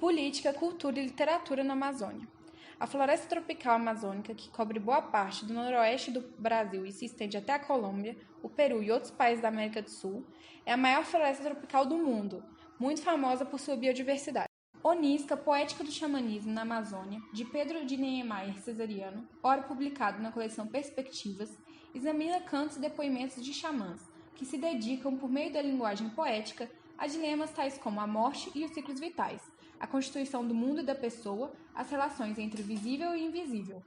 Política, cultura e literatura na Amazônia. A floresta tropical amazônica, que cobre boa parte do noroeste do Brasil e se estende até a Colômbia, o Peru e outros países da América do Sul, é a maior floresta tropical do mundo, muito famosa por sua biodiversidade. Onísca, Poética do Xamanismo na Amazônia, de Pedro de Niemeyer Cesariano, ora publicado na coleção Perspectivas, examina cantos e depoimentos de xamãs, que se dedicam, por meio da linguagem poética, a dilemas tais como a morte e os ciclos vitais, a constituição do mundo e da pessoa, as relações entre visível e invisível.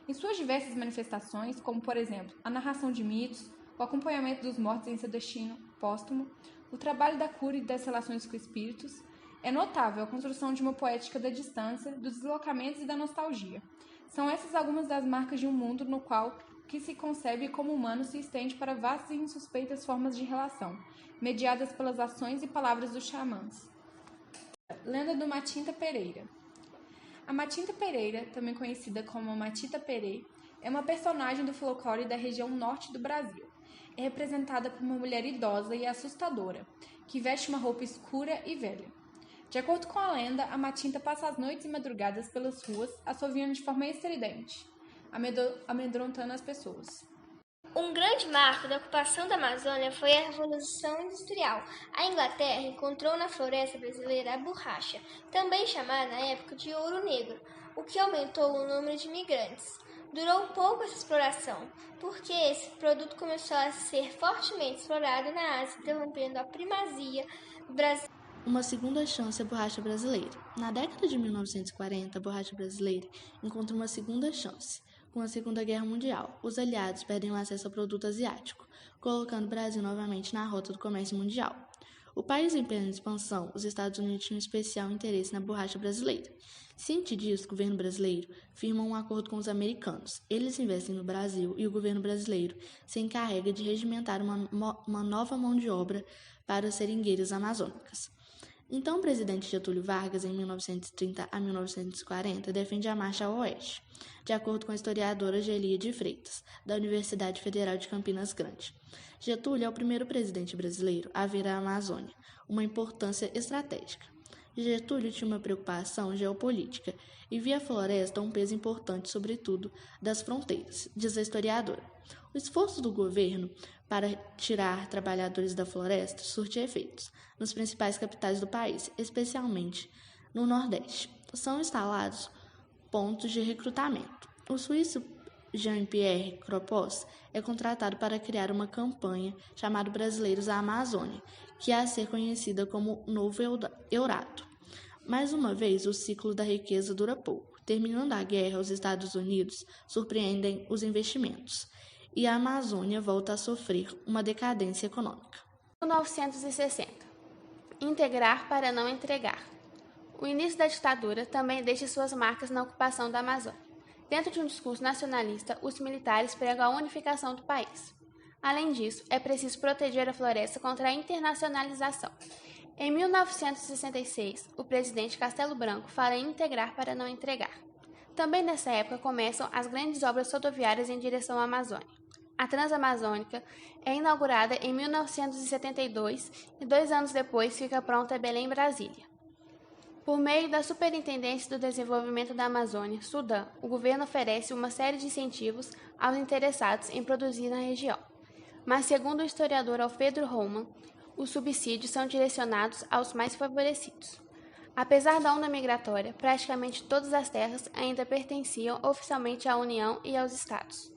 Em suas diversas manifestações, como por exemplo a narração de mitos, o acompanhamento dos mortos em seu destino póstumo, o trabalho da cura e das relações com espíritos, é notável a construção de uma poética da distância, dos deslocamentos e da nostalgia. São essas algumas das marcas de um mundo no qual o que se concebe como humano se estende para vastas e insuspeitas formas de relação, mediadas pelas ações e palavras dos xamãs. Lenda do Matinta Pereira. A Matinta Pereira, também conhecida como Matita Perê, é uma personagem do folclore da região norte do Brasil. É representada por uma mulher idosa e assustadora, que veste uma roupa escura e velha. De acordo com a lenda, a Matinta passa as noites e madrugadas pelas ruas, assoviando de forma estridente, amedrontando as pessoas. Um grande marco da ocupação da Amazônia foi a Revolução Industrial. A Inglaterra encontrou na floresta brasileira a borracha, também chamada na época de ouro negro, o que aumentou o número de imigrantes. Durou pouco essa exploração, porque esse produto começou a ser fortemente explorado na Ásia, interrompendo a primazia brasileira. Uma segunda chance à borracha brasileira. Na década de 1940, a borracha brasileira encontra uma segunda chance. Com a Segunda Guerra Mundial, os aliados perdem o acesso ao produto asiático, colocando o Brasil novamente na rota do comércio mundial. O país em plena expansão, os Estados Unidos tinham especial interesse na borracha brasileira. Ciente disso, o governo brasileiro firma um acordo com os americanos. Eles investem no Brasil e o governo brasileiro se encarrega de regimentar uma nova mão de obra para os seringueiros amazônicas. Então, o presidente Getúlio Vargas, em 1930 a 1940, defende a marcha ao oeste, de acordo com a historiadora Gelia de Freitas, da Universidade Federal de Campinas Grande. Getúlio é o primeiro presidente brasileiro a ver a Amazônia uma importância estratégica. Getúlio tinha uma preocupação geopolítica e via a floresta um peso importante, sobretudo, das fronteiras, diz a historiadora. O esforço do governo para tirar trabalhadores da floresta surte efeitos nos principais capitais do país, especialmente no Nordeste. São instalados pontos de recrutamento. O suíço Jean-Pierre Cropos é contratado para criar uma campanha chamada Brasileiros à Amazônia, que há a ser conhecida como Novo Eldorado. Mais uma vez, o ciclo da riqueza dura pouco. Terminando a guerra, os Estados Unidos surpreendem os investimentos e a Amazônia volta a sofrer uma decadência econômica. 1960. Integrar para não entregar. O início da ditadura também deixa suas marcas na ocupação da Amazônia. Dentro de um discurso nacionalista, os militares pregam a unificação do país. Além disso, é preciso proteger a floresta contra a internacionalização. Em 1966, o presidente Castelo Branco fala em integrar para não entregar. Também nessa época começam as grandes obras rodoviárias em direção à Amazônia. A Transamazônica é inaugurada em 1972 e 2 anos depois fica pronta Belém, Brasília. Por meio da Superintendência do Desenvolvimento da Amazônia, Sudã, o governo oferece uma série de incentivos aos interessados em produzir na região. Mas, segundo o historiador Alfredo Roman, os subsídios são direcionados aos mais favorecidos. Apesar da onda migratória, praticamente todas as terras ainda pertenciam oficialmente à União e aos Estados.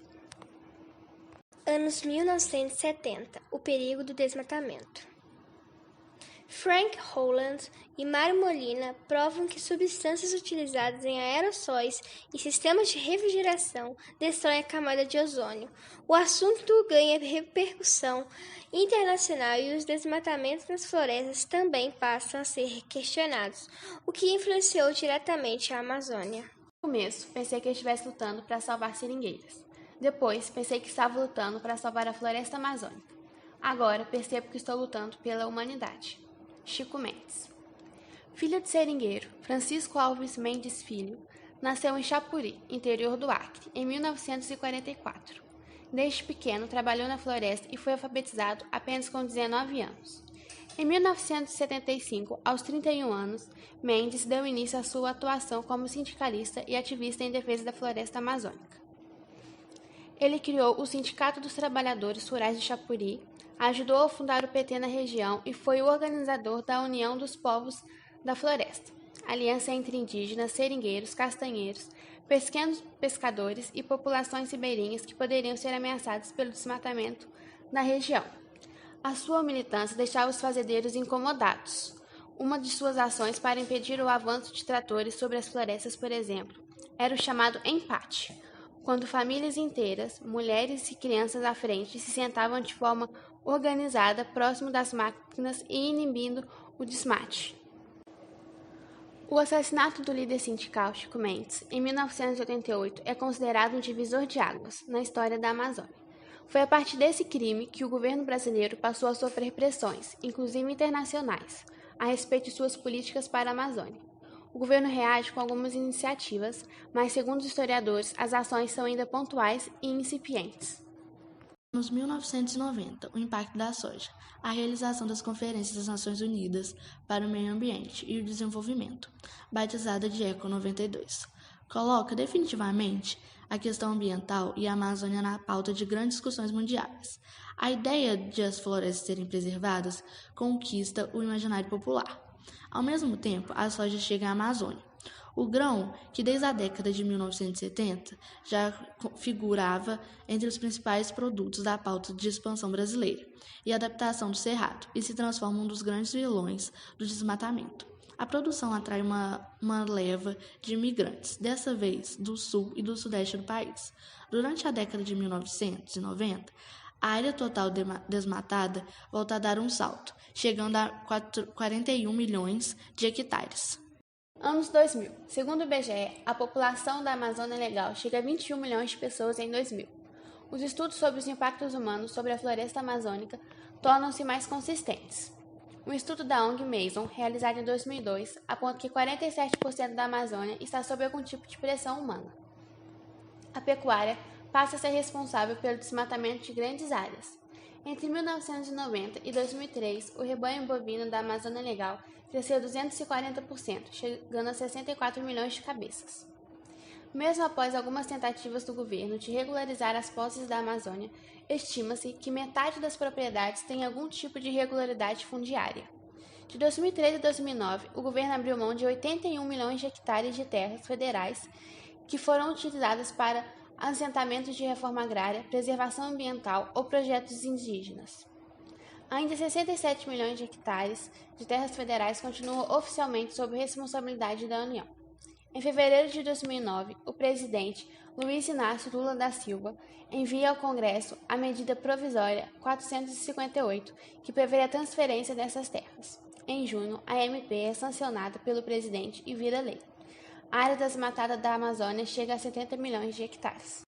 Anos 1970. O perigo do desmatamento. Frank Holland e Mário Molina provam que substâncias utilizadas em aerossóis e sistemas de refrigeração destroem a camada de ozônio. O assunto ganha repercussão internacional e os desmatamentos nas florestas também passam a ser questionados, o que influenciou diretamente a Amazônia. No começo, pensei que eu estivesse lutando para salvar seringueiras. Depois, pensei que estava lutando para salvar a floresta amazônica. Agora, percebo que estou lutando pela humanidade. Chico Mendes. Filho de seringueiro, Francisco Alves Mendes Filho nasceu em Chapuri, interior do Acre, em 1944. Desde pequeno, trabalhou na floresta e foi alfabetizado apenas com 19 anos. Em 1975, aos 31 anos, Mendes deu início à sua atuação como sindicalista e ativista em defesa da floresta amazônica. Ele criou o Sindicato dos Trabalhadores Rurais de Chapuri, ajudou a fundar o PT na região e foi o organizador da União dos Povos da Floresta, aliança entre indígenas, seringueiros, castanheiros, pequenos pescadores e populações ribeirinhas que poderiam ser ameaçadas pelo desmatamento na região. A sua militância deixava os fazendeiros incomodados. Uma de suas ações para impedir o avanço de tratores sobre as florestas, por exemplo, era o chamado empate, quando famílias inteiras, mulheres e crianças à frente, se sentavam de forma organizada próximo das máquinas e inibindo o desmate. O assassinato do líder sindical Chico Mendes, em 1988, é considerado um divisor de águas na história da Amazônia. Foi a partir desse crime que o governo brasileiro passou a sofrer pressões, inclusive internacionais, a respeito de suas políticas para a Amazônia. O governo reage com algumas iniciativas, mas, segundo os historiadores, as ações são ainda pontuais e incipientes. Nos 1990, o impacto da soja, a realização das Conferências das Nações Unidas para o Meio Ambiente e o Desenvolvimento, batizada de ECO 92, coloca definitivamente a questão ambiental e a Amazônia na pauta de grandes discussões mundiais. A ideia de as florestas serem preservadas conquista o imaginário popular. Ao mesmo tempo, a soja chega à Amazônia. O grão, que desde a década de 1970 já figurava entre os principais produtos da pauta de expansão brasileira e adaptação do cerrado, e se transforma em um dos grandes vilões do desmatamento. A produção atrai uma leva de imigrantes, dessa vez do sul e do sudeste do país. Durante a década de 1990, a área total desmatada volta a dar um salto, chegando a 41 milhões de hectares. Anos 2000. Segundo o IBGE, a população da Amazônia Legal chega a 21 milhões de pessoas em 2000. Os estudos sobre os impactos humanos sobre a floresta amazônica tornam-se mais consistentes. Um estudo da ONG Mason, realizado em 2002, aponta que 47% da Amazônia está sob algum tipo de pressão humana. A pecuária passa a ser responsável pelo desmatamento de grandes áreas. Entre 1990 e 2003, o rebanho bovino da Amazônia Legal cresceu 240%, chegando a 64 milhões de cabeças. Mesmo após algumas tentativas do governo de regularizar as posses da Amazônia, estima-se que metade das propriedades tem algum tipo de irregularidade fundiária. De 2003 a 2009, o governo abriu mão de 81 milhões de hectares de terras federais que foram utilizadas para assentamentos de reforma agrária, preservação ambiental ou projetos indígenas. Ainda 67 milhões de hectares de terras federais continuam oficialmente sob responsabilidade da União. Em fevereiro de 2009, o presidente Luiz Inácio Lula da Silva envia ao Congresso a medida provisória 458, que prevê a transferência dessas terras. Em junho, a MP é sancionada pelo presidente e vira lei. A área desmatada da Amazônia chega a 70 milhões de hectares.